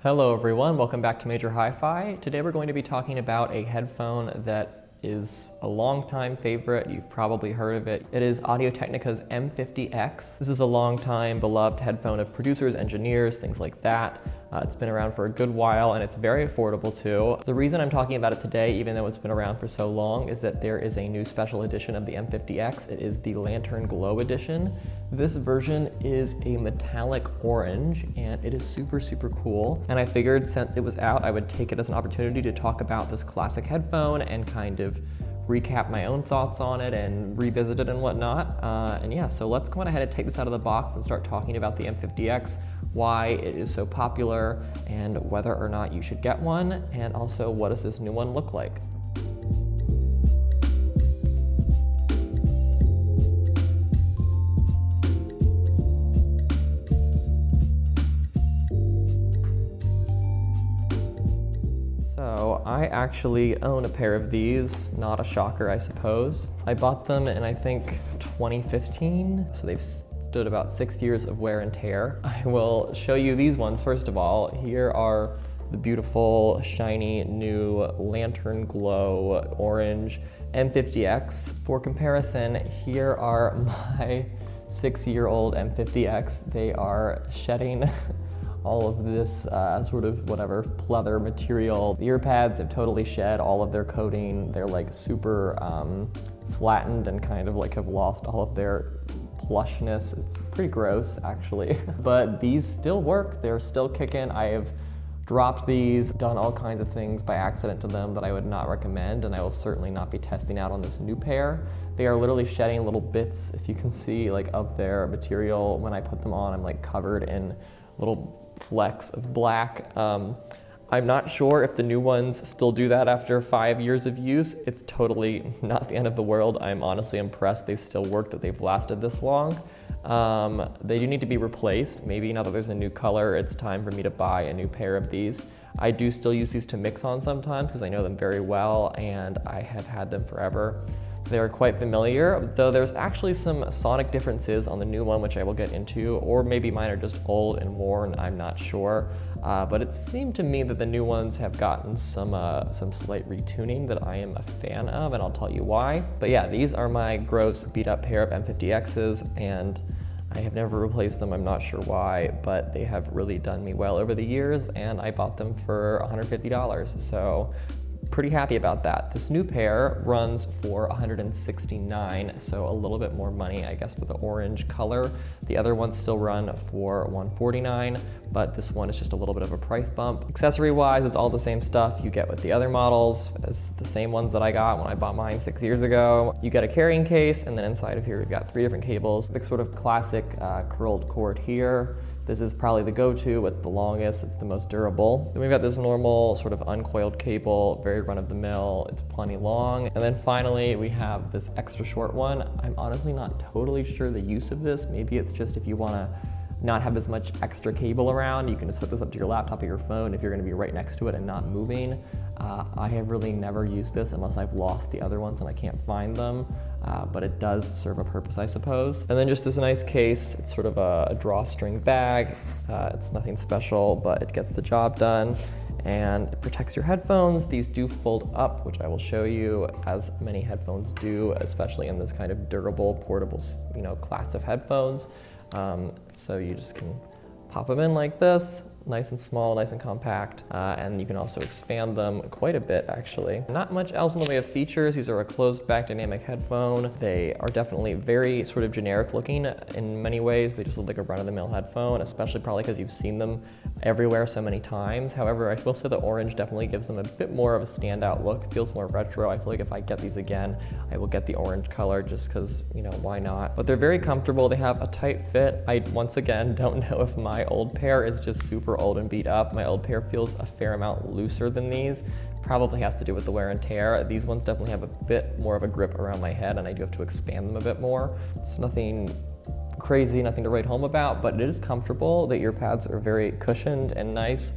Hello everyone, welcome back to Major Hi-Fi. Today we're going to be talking about a headphone that is a long-time favorite. You've probably heard of it. It is Audio-Technica's M50X. This is a long-time beloved headphone of producers, engineers, things like that. It's been around for a good while and it's very affordable too. The reason I'm talking about it today, even though it's been around for so long, is that there is a new special edition of the M50X. It is the Lantern Glow edition. This version is a metallic orange and it is super cool. And I figured since it was out, I would take it as an opportunity to talk about this classic headphone and kind of recap my own thoughts on it and revisit it and whatnot. And yeah, so let's go on ahead and take this out of the box and start talking about the M50X, why it is so popular, and whether or not you should get one, and also what does this new one look like. So I actually own a pair of these, not a shocker I suppose. I bought them in I think 2015, so they've stood about 6 years of wear and tear. I will show you these ones first of all. Here are the beautiful, shiny, new Lantern Glow Orange M50X. For comparison, here are my 6-year-old M50X. They are shedding all of this sort of whatever pleather material. The ear pads have totally shed all of their coating. They're like super flattened and kind of like have lost all of their plushness. It's pretty gross actually. But these still work, they're still kicking. I have dropped these, done all kinds of things by accident to them that I would not recommend, and I will certainly not be testing out on this new pair. They are literally shedding little bits, if you can see, like of their material. When I put them on, I'm like covered in little flecks of black. I'm not sure if the new ones still do that after 5 years of use. It's totally not the end of the world. I'm honestly impressed they still work, that they've lasted this long. They do need to be replaced. Maybe now that there's a new color, it's time for me to buy a new pair of these. I do still use these to mix on sometimes because I know them very well and I have had them forever. They are quite familiar, though there's actually some sonic differences on the new one, which I will get into, or maybe mine are just old and worn, I'm not sure. But it seemed to me that the new ones have gotten some slight retuning that I am a fan of, and I'll tell you why. But yeah, these are my gross beat up pair of M50Xs, and I have never replaced them, I'm not sure why, but they have really done me well over the years, and I bought them for $150, so pretty happy about that. This new pair runs for $169, so a little bit more money, I guess, for the orange color. The other ones still run for $149, but this one is just a little bit of a price bump. Accessory-wise, it's all the same stuff you get with the other models, as the same ones that I got when I bought mine 6 years ago. You get a carrying case, and then inside of here we've got 3 different cables. The sort of classic curled cord here. This is probably the go-to, it's the longest, it's the most durable. Then we've got this normal sort of uncoiled cable, very run-of-the-mill, it's plenty long. And then finally, we have this extra short one. I'm honestly not totally sure the use of this. Maybe it's just if you wanna not have as much extra cable around, you can just hook this up to your laptop or your phone if you're gonna be right next to it and not moving. I have really never used this unless I've lost the other ones and I can't find them, but it does serve a purpose, I suppose. And then just this nice case, it's sort of a drawstring bag. It's nothing special, but it gets the job done. And it protects your headphones. These do fold up, which I will show you, as many headphones do, especially in this kind of durable, portable, class of headphones. So you just can pop them in like this, nice and small, nice and compact, and you can also expand them quite a bit actually. Not much else in the way of features. These are a closed back dynamic headphone. They are definitely very sort of generic looking in many ways. They just look like a run-of-the-mill headphone, especially probably because you've seen them everywhere so many times. However, I will say the orange definitely gives them a bit more of a standout look. It feels more retro. I feel like if I get these again, I will get the orange color just because, why not? But they're very comfortable. They have a tight fit. I, once again, don't know if my old pair is just super old and beat up. My old pair feels a fair amount looser than these. Probably has to do with the wear and tear. These ones definitely have a bit more of a grip around my head and I do have to expand them a bit more. It's nothing crazy, nothing to write home about, but it is comfortable. The ear pads are very cushioned and nice.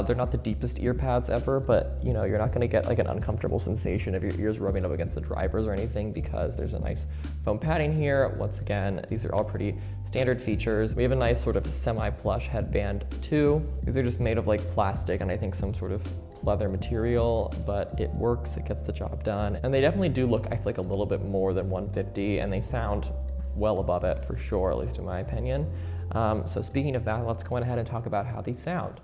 They're not the deepest ear pads ever, but you know, you're not gonna get like an uncomfortable sensation of your ears rubbing up against the drivers or anything because there's a nice foam padding here. Once again, these are all pretty standard features. We have a nice sort of semi-plush headband too. These are just made of like plastic and I think some sort of leather material, but it works, it gets the job done. And they definitely do look, I feel like, a little bit more than 150, and they sound well above it for sure, at least in my opinion. So speaking of that, let's go ahead and talk about how these sound.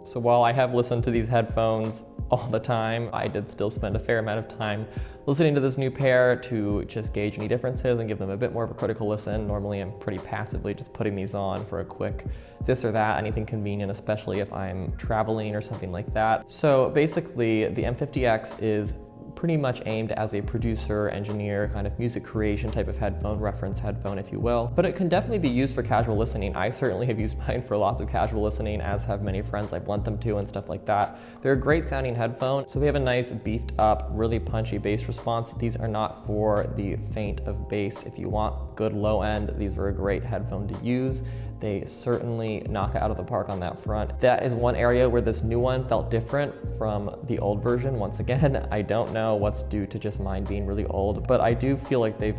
So while I have listened to these headphones all the time, I did still spend a fair amount of time listening to this new pair to just gauge any differences and give them a bit more of a critical listen. Normally I'm pretty passively just putting these on for a quick this or that, anything convenient, especially if I'm traveling or something like that. So basically the M50X is pretty much aimed as a producer, engineer, kind of music creation type of headphone, reference headphone, if you will. But it can definitely be used for casual listening. I certainly have used mine for lots of casual listening, as have many friends I've lent them to and stuff like that. They're a great sounding headphone. So they have a nice beefed up, really punchy bass response. These are not for the faint of bass. If you want good low end, these are a great headphone to use. They certainly knock it out of the park on that front. That is one area where this new one felt different from the old version. Once again, I don't know what's due to just mine being really old, but I do feel like they've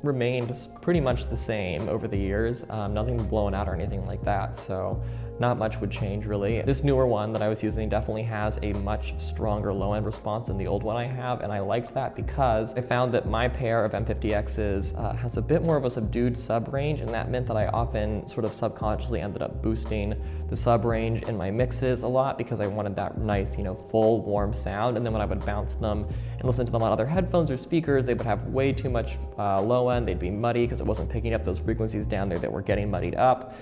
remained pretty much the same over the years. Nothing blown out or anything like that, so not much would change really. This newer one that I was using definitely has a much stronger low-end response than the old one I have, and I liked that because I found that my pair of M50Xs has a bit more of a subdued sub-range, and that meant that I often sort of subconsciously ended up boosting the sub-range in my mixes a lot because I wanted that nice, you know, full warm sound. And then when I would bounce them and listen to them on other headphones or speakers, they would have way too much low end. They'd be muddy because it wasn't picking up those frequencies down there that were getting muddied up.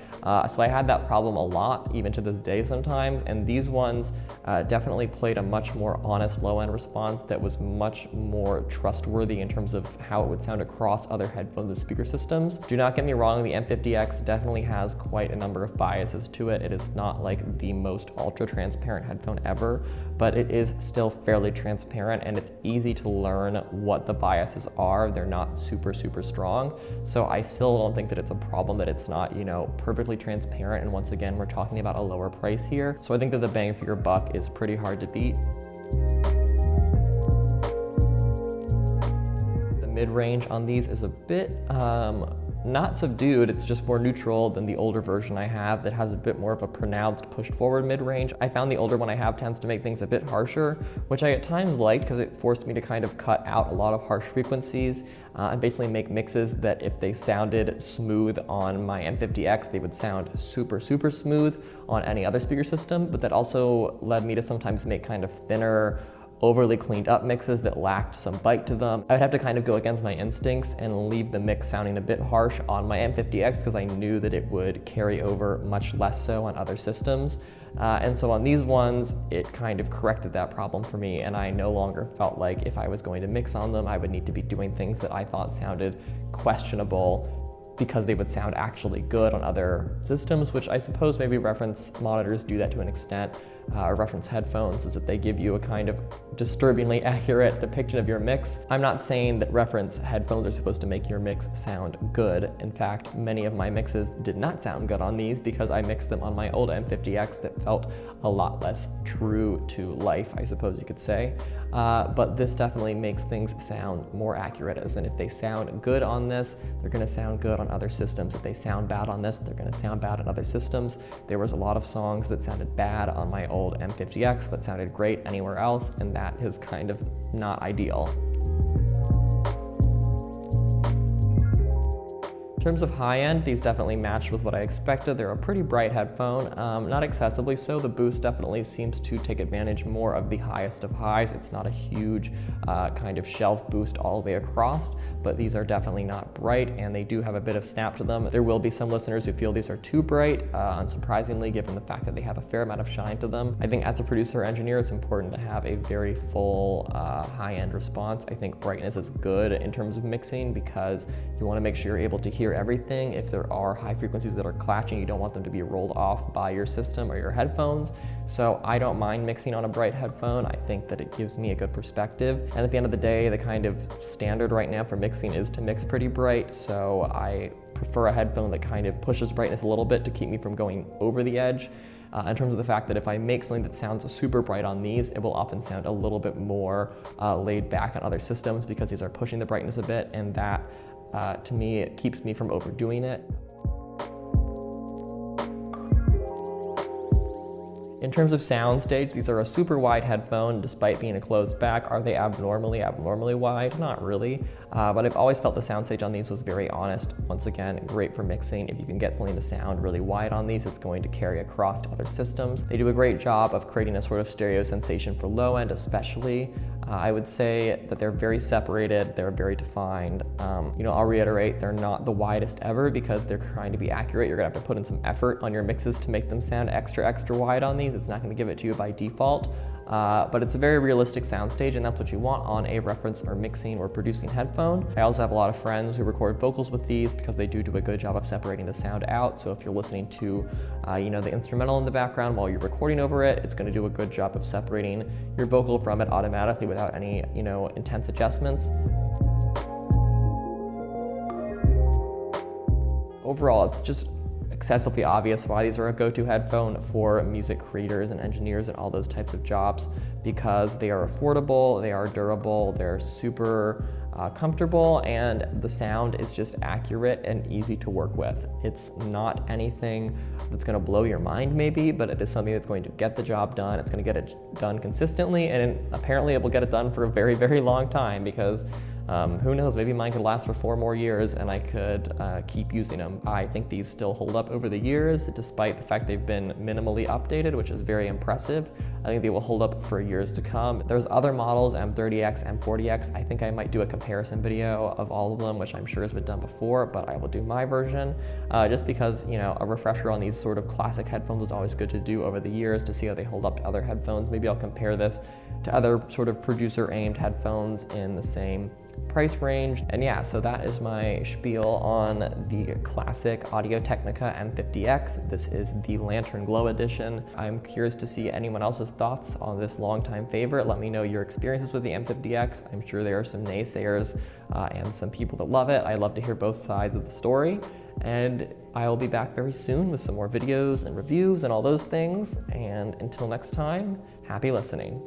So I had that problem a lot, even to this day sometimes, and these ones definitely played a much more honest low-end response that was much more trustworthy in terms of how it would sound across other headphones and speaker systems. Do not get me wrong, the M50X definitely has quite a number of biases to it. It is not like the most ultra-transparent headphone ever, but it is still fairly transparent, and it's easy to learn what the biases are. They're not super strong, so I still don't think that it's a problem that it's not, you know, perfectly transparent. And once again, we're talking about a lower price here, so I think that the bang for your buck is pretty hard to beat. The mid-range on these is a bit not subdued, it's just more neutral than the older version I have that has a bit more of a pronounced pushed forward mid-range. I found the older one I have tends to make things a bit harsher, which I at times liked because it forced me to kind of cut out a lot of harsh frequencies and basically make mixes that if they sounded smooth on my M50X, they would sound super smooth on any other speaker system. But that also led me to sometimes make kind of thinner, overly cleaned up mixes that lacked some bite to them. I would have to kind of go against my instincts and leave the mix sounding a bit harsh on my M50X because I knew that it would carry over much less so on other systems. And so on these ones, it kind of corrected that problem for me, and I no longer felt like if I was going to mix on them, I would need to be doing things that I thought sounded questionable because they would sound actually good on other systems, which I suppose maybe reference monitors do that to an extent. Or reference headphones is that they give you a kind of disturbingly accurate depiction of your mix. I'm not saying that reference headphones are supposed to make your mix sound good. In fact, many of my mixes did not sound good on these because I mixed them on my old M50X that felt a lot less true to life, I suppose you could say. But this definitely makes things sound more accurate, as in if they sound good on this, they're gonna sound good on other systems. If they sound bad on this, they're gonna sound bad on other systems. There was a lot of songs that sounded bad on my old M50X but sounded great anywhere else, and that is kind of not ideal. In terms of high end, these definitely matched with what I expected. They're a pretty bright headphone, not excessively so. The boost definitely seems to take advantage more of the highest of highs. It's not a huge kind of shelf boost all the way across, but these are definitely not bright, and they do have a bit of snap to them. There will be some listeners who feel these are too bright, unsurprisingly, given the fact that they have a fair amount of shine to them. I think as a producer or engineer, it's important to have a very full high-end response. I think brightness is good in terms of mixing because you want to make sure you're able to hear everything. If there are high frequencies that are clashing, you don't want them to be rolled off by your system or your headphones. So I don't mind mixing on a bright headphone. I think that it gives me a good perspective. And at the end of the day, the kind of standard right now for mixing is to mix pretty bright. So I prefer a headphone that kind of pushes brightness a little bit to keep me from going over the edge. In terms of the fact that if I make something that sounds super bright on these, it will often sound a little bit more laid back on other systems because these are pushing the brightness a bit, and that, to me, it keeps me from overdoing it. In terms of soundstage, these are a super wide headphone despite being a closed back. Are they abnormally wide? Not really, but I've always felt the soundstage on these was very honest. Once again, great for mixing. If you can get something to sound really wide on these, it's going to carry across to other systems. They do a great job of creating a sort of stereo sensation for low end especially. I would say that they're very separated, they're very defined. I'll reiterate, they're not the widest ever because they're trying to be accurate. You're gonna have to put in some effort on your mixes to make them sound extra wide on these. It's not gonna give it to you by default, but it's a very realistic soundstage, and that's what you want on a reference or mixing or producing headphone. I also have a lot of friends who record vocals with these because they do a good job of separating the sound out. So if you're listening to the instrumental in the background while you're recording over it, it's gonna do a good job of separating your vocal from it automatically without any intense adjustments. Overall, it's just excessively obvious why these are a go-to headphone for music creators and engineers and all those types of jobs, because they are affordable, they are durable, they're super comfortable, and the sound is just accurate and easy to work with. It's not anything that's going to blow your mind maybe, but it is something that's going to get the job done. It's going to get it done consistently, and apparently it will get it done for a very, very long time because who knows, maybe mine could last for 4 more years and I could keep using them. I think these still hold up over the years, despite the fact they've been minimally updated, which is very impressive. I think they will hold up for years to come. There's other models, M30X, M40X. I think I might do a comparison video of all of them, which I'm sure has been done before, but I will do my version. Just because, a refresher on these sort of classic headphones is always good to do over the years to see how they hold up to other headphones. Maybe I'll compare this to other sort of producer-aimed headphones in the same price range. And yeah, so that is my spiel on the classic Audio-Technica M50X. This is the Lantern Glow edition. I'm curious to see anyone else's thoughts on this longtime favorite. Let me know your experiences with the M50X. I'm sure there are some naysayers and some people that love it. I love to hear both sides of the story. And I will be back very soon with some more videos and reviews and all those things. And until next time, happy listening.